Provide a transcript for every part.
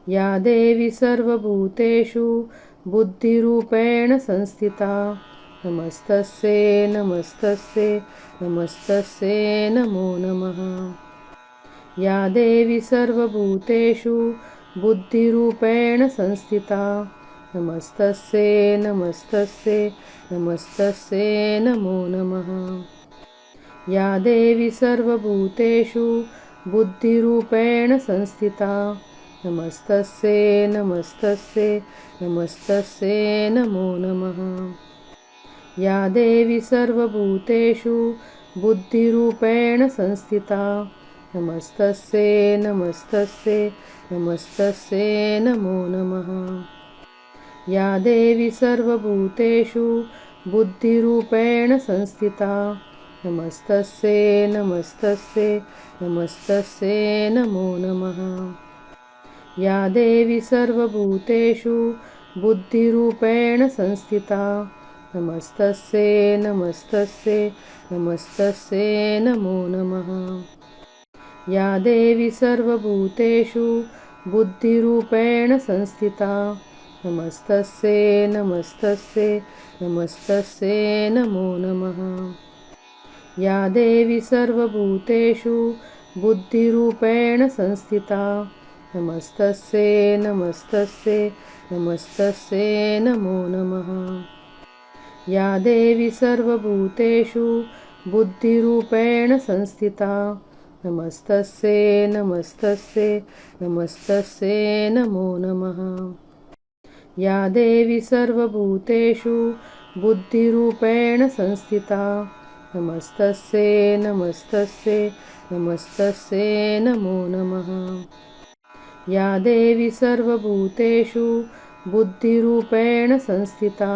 या देवी सर्वभूतेषु बुद्धिरूपेण संस्थिता नमस्तस्यै नमस्तस्यै नमस्तस्यै नमो नमः। या देवी सर्वभूतेषु बुद्धिरूपेण संस्थिता नमस्तस्यै नमस्तस्यै नमस्तस्यै नमो नमः। या देवी सर्वभूतेषु बुद्धिरूपेण संस्थिता नमस्तस्यै नमस्तस्यै नमस्तस्यै नमो नमः। या देवी सर्वभूतेषु बुद्धिरूपेण संस्थिता नमस्तस्यै नमस्तस्यै नमस्तस्यै नमो नमः। या देवी सर्वभूतेषु बुद्धिरूपेण संस्थिता नमस्तस्यै नमस्तस्यै नमस्तस्यै नमो नमः। या देवी सर्वभूतेषु बुद्धिरूपेण संस्थिता नमस्तस्यै नमस्तस्यै नमस्तस्यै नमो नमः। या देवी सर्वभूतेषु बुद्धिरूपेण संस्थिता नमस्तस्यै नमस्तस्यै नमस्तस्यै नमो नमः। या देवी सर्वभूतेषु बुद्धिरूपेण संस्थिता नमस्तस्यै नमस्तस्यै नमस्तस्यै नमो नमः। या देवी सर्वभूतेषु बुद्धिरूपेण संस्थिता नमस्तस्यै नमस्तस्यै नमस्तस्यै नमो नमः। या देवी सर्वभूतेषु बुद्धिरूपेण संस्थिता नमस्तस्यै नमस्तस्यै नमस्तस्यै नमो नमः। या देवी सर्वभूतेषु बुद्धिरूपेण संस्थिता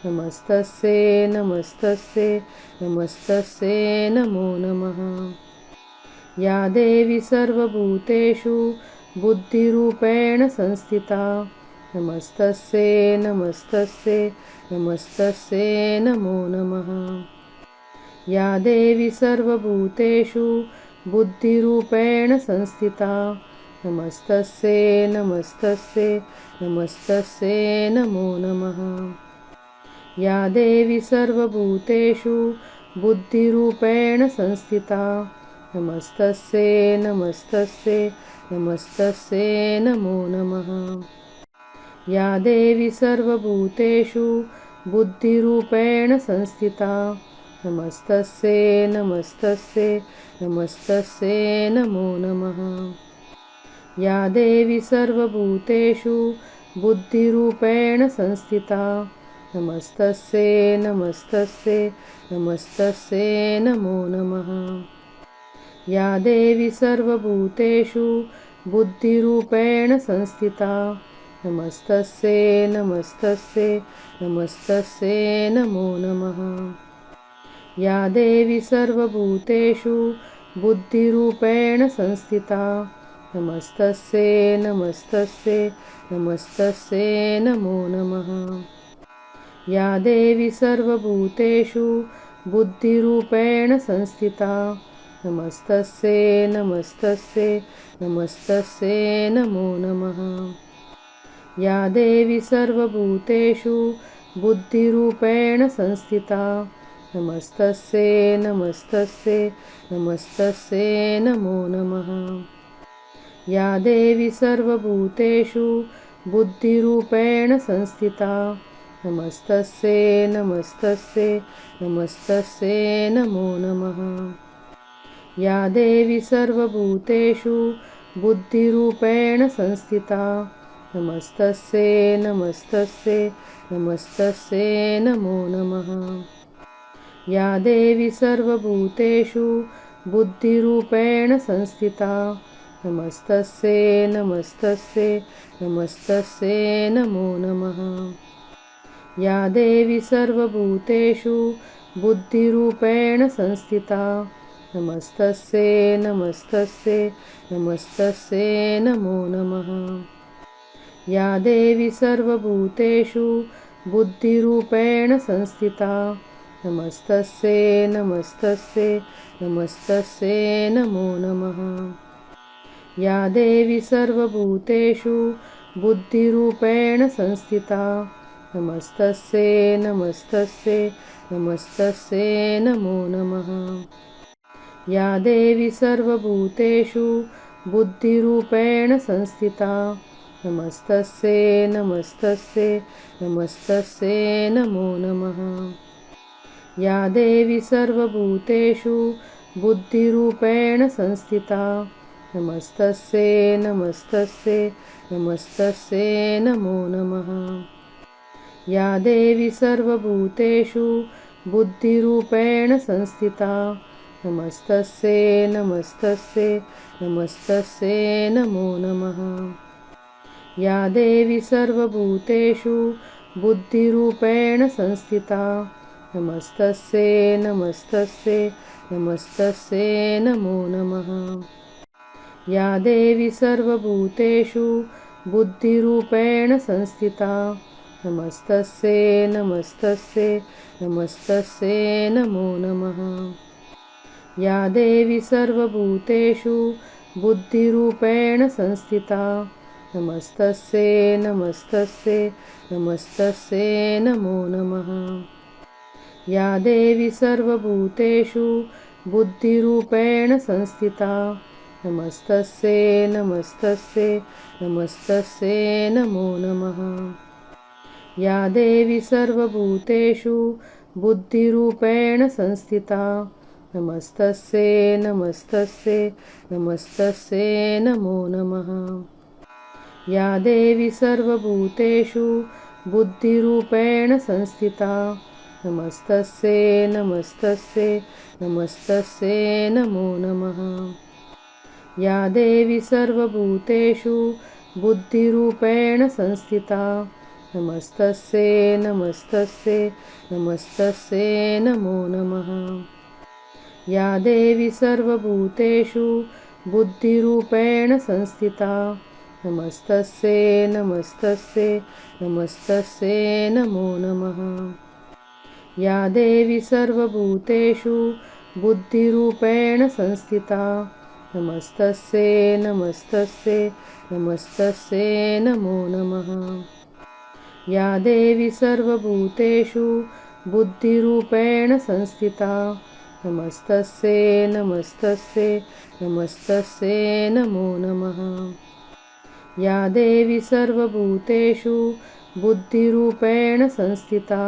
नमस्तस्यै नमस्तस्यै नमस्तस्यै नमो नमः। या देवी सर्वभूतेषु बुद्धिरूपेण संस्थिता नमस्तस्यै नमस्तस्यै नमस्तस्यै नमो नमः। या देवी सर्वभूतेषु बुद्धिरूपेण संस्थिता नमस्तस्यै नमस्तस्यै नमस्तस्यै नमो नमः। या देवी सर्वभूतेषु बुद्धिरूपेण संस्थिता नमस्तस्यै नमस्तस्यै नमस्तस्यै नमो नमः। या देवी सर्वभूतेषु बुद्धिरूपेण संस्थिता नमस्तस्यै नमस्तस्यै नमस्तस्यै नमो नमः। या देवी सर्वभूतेषु बुद्धिरूपेण संस्थिता नमस्तस्यै नमस्तस्यै नमस्तस्यै नमो नमः। या देवी सर्वभूतेषु बुद्धिरूपेण संस्थिता नमस्तस्यै नमस्तस्यै नमस्तस्यै नमो नमः। या देवी सर्वभूतेषु बुद्धिरूपेण संस्थिता नमस्तस्यै नमस्तस्यै नमस्तस्यै नमो नमः। या देवी सर्वभूतेषु बुद्धिरूपेण संस्थिता नमस्तस्यै नमस्तस्यै नमस्तस्यै नमो नमः। या देवी सर्वभूतेषु बुद्धिरूपेण संस्थिता नमस्तस्यै नमस्तस्यै नमस्तस्यै नमो नमः। या देवी सर्वभूतेषु बुद्धिरूपेण संस्थिता नमस्तस्यै नमस्तस्यै नमस्तस्यै नमो नमः। या देवी सर्वभूतेषु बुद्धिरूपेण संस्थिता नमस्तस्यै नमस्तस्यै नमस्तस्यै नमो नमः। या देवी सर्वभूतेषु बुद्धिरूपेण संस्थिता नमस्तस्यै नमस्तस्यै नमस्तस्यै नमो नमः। या देवी सर्वभूतेषु बुद्धिरूपेण संस्थिता नमस्तस्यै नमस्तस्यै नमस्तस्यै नमो नमः। या देवी सर्वभूतेषु बुद्धिरूपेण संस्थिता नमस्तस्यै नमस्तस्यै नमस्तस्यै नमो नमः। या देवी सर्वभूतेषु बुद्धिरूपेण संस्थिता नमस्तस्यै नमस्तस्यै नमस्तस्यै नमो नमः। या देवी सर्वभूतेषु बुद्धिरूपेण संस्थिता नमस्तस्यै नमस्तस्यै नमस्तस्यै नमो नमः। या देवी सर्वभूतेषु बुद्धिरूपेण संस्थिता नमस्तस्यै नमस्तस्यै नमस्तस्यै नमो नमः। या देवी सर्वभूतेषु बुद्धिरूपेण संस्थिता नमस्तस्यै नमस्तस्यै नमस्तस्यै नमो नमः। या देवी सर्वभूतेषु बुद्धिरूपेण संस्थिता नमस्तस्यै नमस्तस्यै नमस्तस्यै नमो नमः। या देवी सर्वभूतेषु बुद्धिरूपेण संस्थिता नमस्तस्यै नमस्तस्यै नमस्तस्यै नमो नमः। या देवी सर्वभूतेषु बुद्धिरूपेण संस्थिता नमस्तस्यै नमस्तस्यै नमस्तस्यै नमो नमः। या देवी सर्वभूतेषु बुद्धिरूपेण संस्थिता नमस्तस्यै नमस्तस्यै नमस्तस्यै नमो नमः। या देवी सर्वभूतेषु बुद्धिरूपेण संस्थिता नमस्तस्यै नमस्तस्यै नमस्तस्यै नमो नमः। या देवी सर्वभूतेषु बुद्धिरूपेण संस्थिता नमस्तस्यै नमस्तस्यै नमस्तस्यै नमो नमः। या देवी सर्वभूतेषु बुद्धिरूपेण संस्थिता नमस्तस्यै नमस्तस्यै नमस्तस्यै नमो नमः। या देवी सर्वभूतेषु बुद्धिरूपेण संस्थिता नमस्तस्यै नमस्तस्यै नमस्तस्यै नमो नमः। या देवी सर्वभूतेषु बुद्धिरूपेण संस्थिता नमस्तस्यै नमस्तस्यै नमस्तस्यै नमो नमः। या देवी सर्वभूतेषु बुद्धिरूपेण संस्थिता नमस्तस्यै नमस्तस्यै नमस्तस्यै नमो नमः। या देवी सर्वभूतेषु बुद्धिरूपेण संस्थिता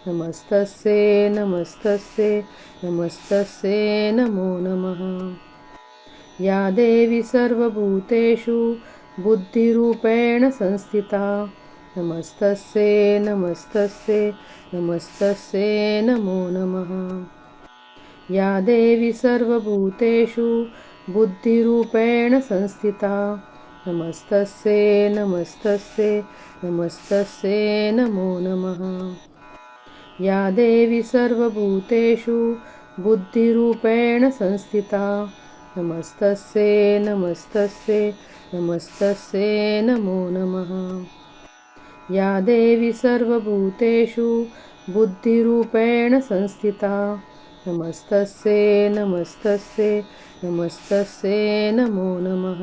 नमस्तस्यै नमस्तस्यै नमस्तस्यै नमो नमः। या देवी सर्वभूतेषु बुद्धिरूपेण संस्थिता नमस्तस्यै नमस्तस्यै नमस्तस्यै नमो नमः। या देवी सर्वभूतेषु बुद्धिरूपेण संस्थिता नमस्तस्यै नमस्तस्यै नमस्तस्यै नमो नमः। या देवी सर्वभूतेषु बुद्धिरूपेण संस्थिता नमस्तस्यै नमस्तस्यै नमस्तस्यै नमो नमः। या देवी सर्वभूतेषु बुद्धिरूपेण संस्थिता नमस्तस्यै नमस्तस्यै नमस्तस्यै नमो नमः।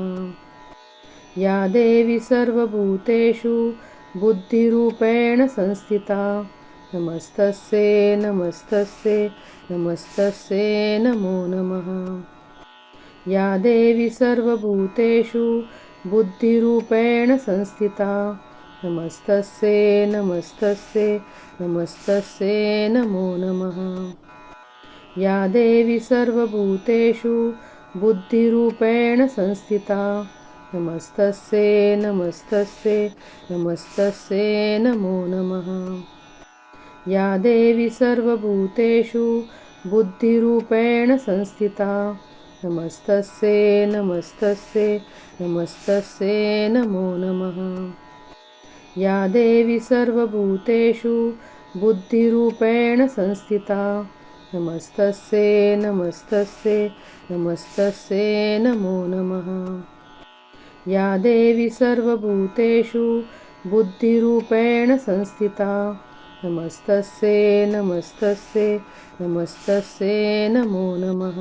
या देवी सर्वभूतेषु बुद्धिरूपेण संस्थिता नमस्तस्यै नमस्तस्यै नमस्तस्यै नमो नमः। या देवी सर्वभूतेषु बुद्धिरूपेण संस्थिता नमस्तस्यै नमस्तस्यै नमस्तस्यै नमो नमः। या देवी सर्वभूतेषु बुद्धिरूपेण संस्थिता नमस्तस्यै नमस्तस्यै नमस्तस्यै नमो नमः। या देवी सर्वभूतेषु बुद्धिरूपेण संस्थिता नमस्तस्यै नमस्तस्यै नमस्तस्यै नमो नमः। या देवी सर्वभूतेषु बुद्धिरूपेण संस्थिता नमस्तस्यै नमस्तस्यै नमस्तस्यै नमो नमः। या देवी सर्वभूतेषु बुद्धिरूपेण संस्थिता नमस्तस्यै नमस्तस्यै नमस्तस्यै नमो नमः।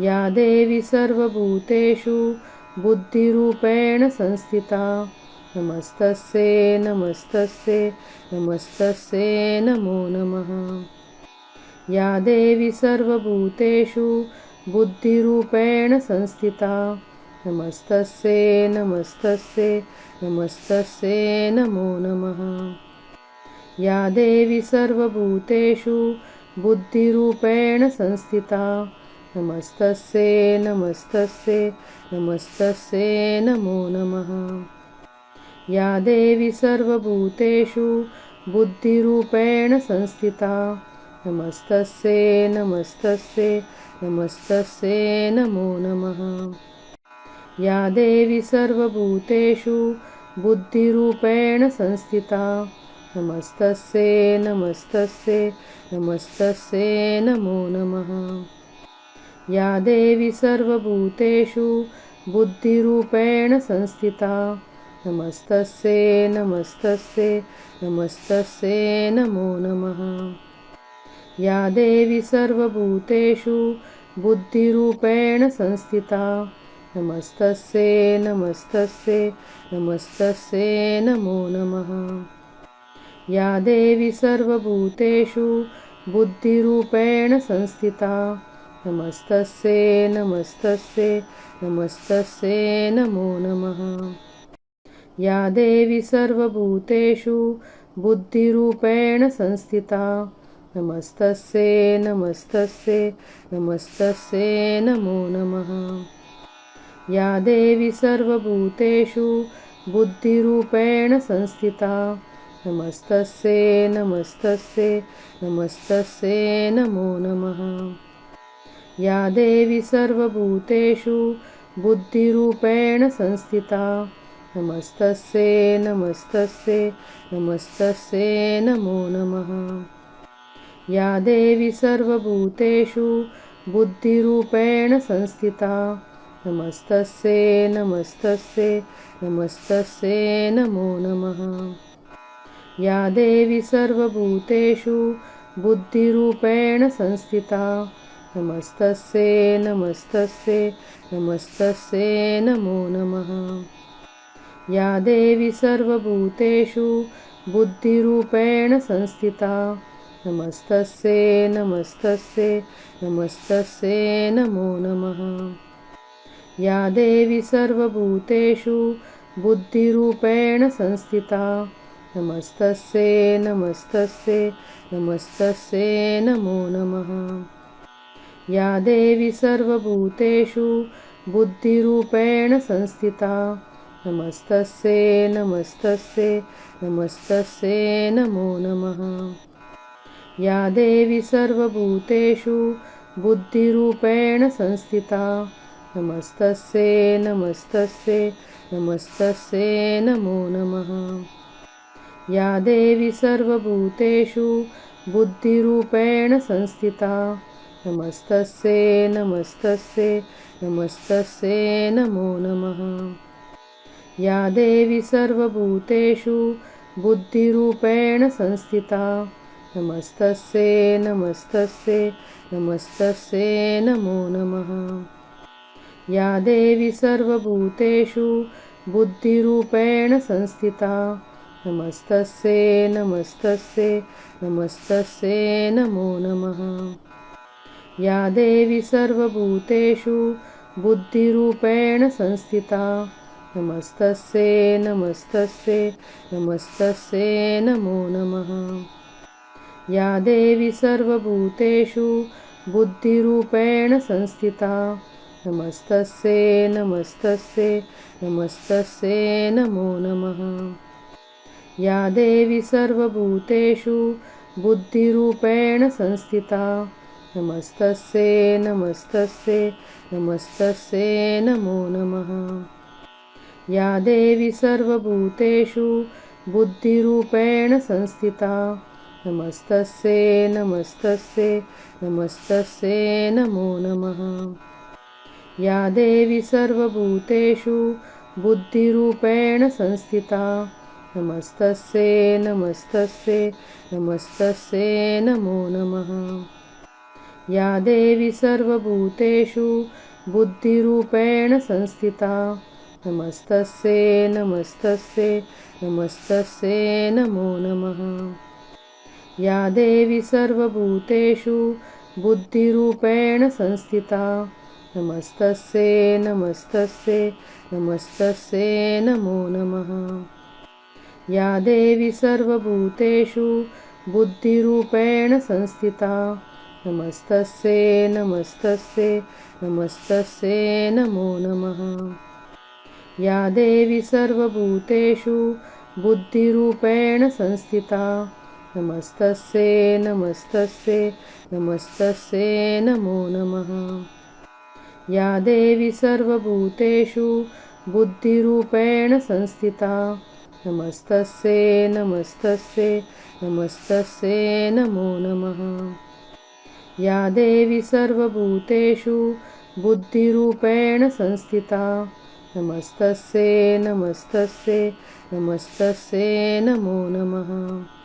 या देवी सर्वभूतेषु बुद्धिरूपेण संस्थिता नमस्तस्यै नमस्तस्यै नमस्तस्यै नमो नमः। या देवी सर्वभूतेषु बुद्धिरूपेण संस्थिता नमस्तस्यै नमस्तस्यै नमस्तस्यै नमो नमः। या देवी सर्वभूतेषु बुद्धिरूपेण संस्थिता नमस्तस्यै नमस्तस्यै नमस्तस्यै नमो नमः। या देवी सर्वभूतेषु बुद्धिरूपेण संस्थिता नमस्तस्यै नमस्तस्यै नमस्तस्यै नमो नमः। या देवी सर्वभूतेषु बुद्धिरूपेण संस्थिता नमस्तस्यै नमस्तस्यै नमस्तस्यै नमो नमः। या देवी सर्वभूतेषु बुद्धिरूपेण संस्थिता नमस्तस्यै नमस्तस्यै नमस्तस्यै नमो नमः। या देवी सर्वभूतेषु बुद्धिरूपेण संस्थिता नमस्तस्यै नमस्तस्यै नमस्तस्यै नमो नमः। या देवी सर्वभूतेषु बुद्धिरूपेण संस्थिता नमस्तस्यै नमस्तस्यै नमस्तस्यै नमो नमः। या देवी सर्वभूतेषु बुद्धिरूपेण संस्थिता नमस्तस्यै नमस्तस्यै नमस्तस्यै नमो नमः। या देवी सर्वभूतेषु बुद्धिरूपेण संस्थिता नमस्तस्यै नमस्तस्यै नमस्तस्यै नमो नमः। या देवी सर्वभूतेषु बुद्धिरूपेण संस्थिता नमस्तस्यै नमस्तस्यै नमस्तस्यै नमो नमः। या देवी सर्वभूतेषु बुद्धिरूपेण संस्थिता नमस्तस्यै नमस्तस्यै नमस्तस्यै नमो नमः। या देवी सर्वभूतेषु बुद्धिरूपेण संस्थिता नमस्तस्यै नमस्तस्यै नमस्तस्यै नमो नमः। या देवी सर्वभूतेषु बुद्धिरूपेण संस्थिता नमस्तस्यै नमस्तस्यै नमस्तस्यै नमो नमः। या देवी सर्वभूतेषु बुद्धिरूपेण संस्थिता नमस्तस्यै नमस्तस्यै नमस्तस्यै नमो नमः। या देवी सर्वभूतेषु बुद्धिरूपेण संस्थिता नमस्तस्यै नमस्तस्यै नमस्तस्यै नमो नमः। या देवी सर्वभूतेषु बुद्धिरूपेण संस्थिता नमस्तस्यै नमस्तस्यै नमस्तस्यै नमो नमः। या देवी सर्वभूतेषु बुद्धिरूपेण संस्थिता नमस्तस्यै नमस्तस्यै नमस्तस्यै नमो नमः। या देवी सर्वभूतेषु बुद्धिरूपेण संस्थिता नमस्तस्यै नमस्तस्यै नमस्तस्यै नमो नमः। या देवी सर्वभूतेषु बुद्धिरूपेण संस्थिता नमस्तस्यै नमस्तस्यै नमस्तस्यै नमो नमः। या देवी सर्वभूतेषु बुद्धिरूपेण संस्थिता नमस्तस्यै नमस्तस्यै नमस्तस्यै नमो नमः। या देवी सर्वभूतेषु बुद्धिरूपेण संस्थिता नमस्तस्यै नमस्तस्यै नमस्तस्यै नमो नमः। या देवी सर्वभूतेषु बुद्धिरूपेण संस्थिता नमस्तस्यै नमस्तस्यै नमस्तस्यै नमो नमः। या देवी सर्वभूतेषु बुद्धिरूपेण संस्थिता नमस्तस्यै नमस्तस्यै नमस्तस्यै नमो नमः। या देवी सर्वभूतेषु बुद्धिरूपेण संस्थिता नमस्तस्यै नमस्तस्यै नमस्तस्यै नमो नमः। या देवी सर्वभूतेषु बुद्धिरूपेण संस्थिता नमस्तस्यै नमस्तस्यै नमस्तस्यै नमो नमः। या देवी सर्वभूतेषु बुद्धिरूपेण संस्थिता नमस्तस्यै नमस्तस्यै नमस्तस्यै नमो नमः। या देवी सर्वभूतेषु बुद्धिरूपेण संस्थिता नमस्तस्यै नमस्तस्यै नमस्तस्यै नमो नमः। या देवी सर्वभूतेषु बुद्धिरूपेण संस्थिता नमस्तस्यै नमस्तस्यै नमस्तस्यै नमो नमः। या देवी सर्वभूतेषु बुद्धिरूपेण संस्थिता नमस्तस्यै नमस्तस्यै नमस्तस्यै नमो नमः। या देवी सर्वभूतेषु बुद्धिरूपेण संस्थिता नमस्तस्यै नमस्तस्यै नमस्तस्यै नमो नमः।